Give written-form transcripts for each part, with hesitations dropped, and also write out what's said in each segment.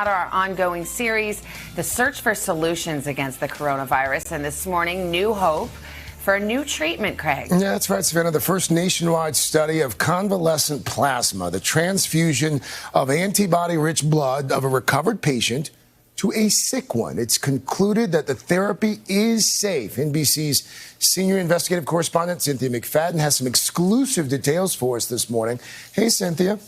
out our ongoing series, The Search for Solutions Against the Coronavirus. And this morning, new hope for a new treatment, Craig. Yeah, that's right, Savannah. The first nationwide study of convalescent plasma, the transfusion of antibody-rich blood of a recovered patient to a sick one. It's concluded that the therapy is safe. NBC's senior investigative correspondent, Cynthia McFadden, has some exclusive details for us this morning. Hey, Cynthia.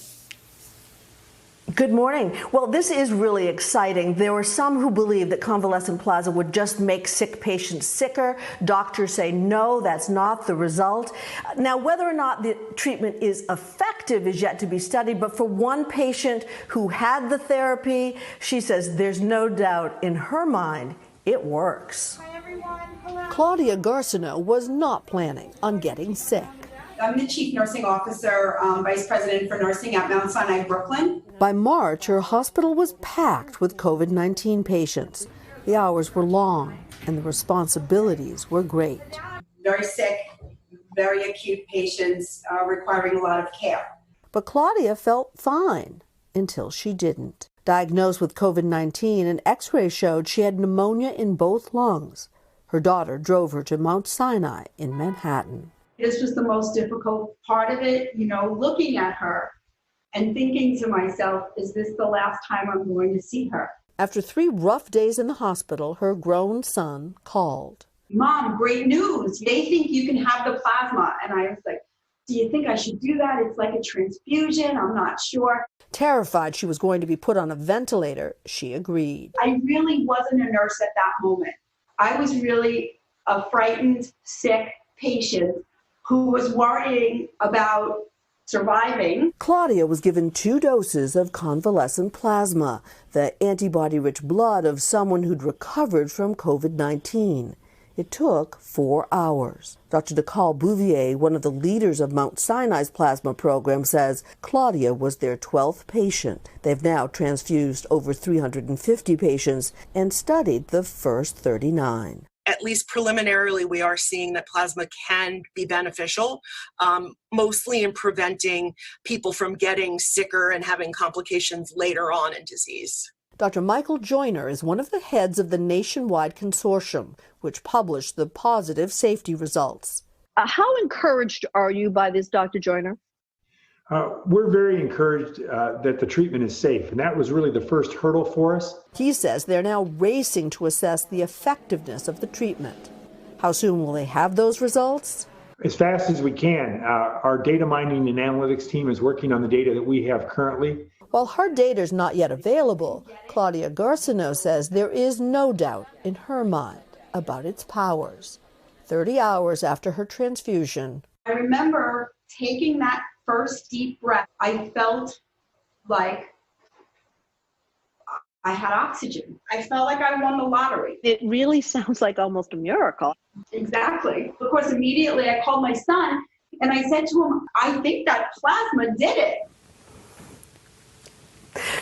Good morning. Well, this is really exciting. There were some who believed that convalescent plasma would just make sick patients sicker. Doctors say no, that's not the result. Now, whether or not the treatment is effective is yet to be studied, but for one patient who had the therapy, she says there's no doubt in her mind it works. Hi, everyone. Hello. Claudia Garcino was not planning on getting sick. I'm the Chief Nursing Officer, Vice President for Nursing at Mount Sinai, Brooklyn. By March, her hospital was packed with COVID-19 patients. The hours were long, and the responsibilities were great. Very sick, very acute patients requiring a lot of care. But Claudia felt fine until she didn't. Diagnosed with COVID-19, an X-ray showed she had pneumonia in both lungs. Her daughter drove her to Mount Sinai in Manhattan. This was the most difficult part of it, looking at her and thinking to myself, is this the last time I'm going to see her? After 3 rough days in the hospital, her grown son called. Mom, great news. They think you can have the plasma. And I was like, do you think I should do that? It's like a transfusion. I'm not sure. Terrified she was going to be put on a ventilator, she agreed. I really wasn't a nurse at that moment. I was really a frightened, sick patient who was worrying about surviving. Claudia was given 2 doses of convalescent plasma, the antibody-rich blood of someone who'd recovered from COVID-19. It took 4 hours. Dr. Decal Bouvier, one of the leaders of Mount Sinai's plasma program, says Claudia was their 12th patient. They've now transfused over 350 patients and studied the first 39. At least preliminarily, we are seeing that plasma can be beneficial, mostly in preventing people from getting sicker and having complications later on in disease. Dr. Michael Joyner is one of the heads of the nationwide consortium, which published the positive safety results. How encouraged are you by this, Dr. Joyner? We're very encouraged that the treatment is safe, and that was really the first hurdle for us. He says they're now racing to assess the effectiveness of the treatment. How soon will they have those results? As fast as we can. Our data mining and analytics team is working on the data that we have currently. While her data is not yet available, Claudia Garcino says there is no doubt in her mind about its powers. 30 hours after her transfusion. I remember taking that first deep breath. I felt like I had oxygen. I felt like I won the lottery. It really sounds like almost a miracle. Exactly. Of course, immediately I called my son and I said to him, I think that plasma did it.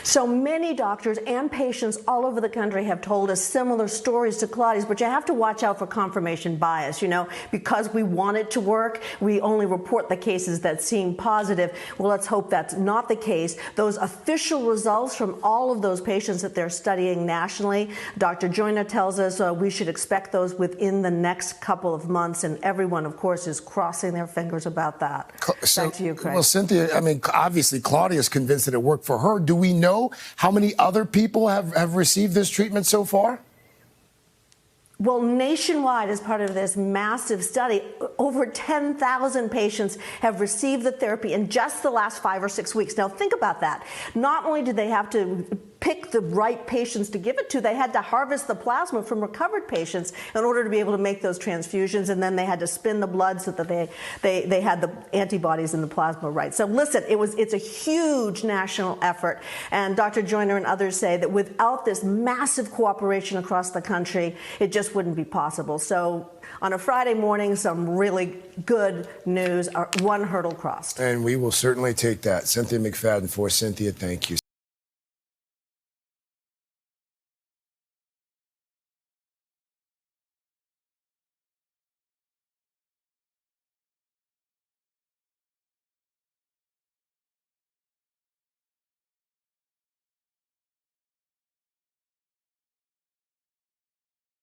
So many doctors and patients all over the country have told us similar stories to Claudia's, but you have to watch out for confirmation bias, because we want it to work. We only report the cases that seem positive. Well, let's hope that's not the case. Those official results from all of those patients that they're studying nationally, Dr. Joyner tells us we should expect those within the next couple of months, and everyone, of course, is crossing their fingers about that. Back to you, Craig. Well, Cynthia, obviously Claudia's convinced that it worked for her. Do we know how many other people have received this treatment so far? Well, nationwide, as part of this massive study, over 10,000 patients have received the therapy in just the last 5 or 6 weeks. Now, think about that. Not only did they have to pick the right patients to give it to, they had to harvest the plasma from recovered patients in order to be able to make those transfusions, and then they had to spin the blood so that they had the antibodies in the plasma right. So listen, it's a huge national effort, and Dr. Joyner and others say that without this massive cooperation across the country, it just wouldn't be possible. So on a Friday morning, some really good news, one hurdle crossed. And we will certainly take that. Cynthia McFadden for Cynthia, thank you.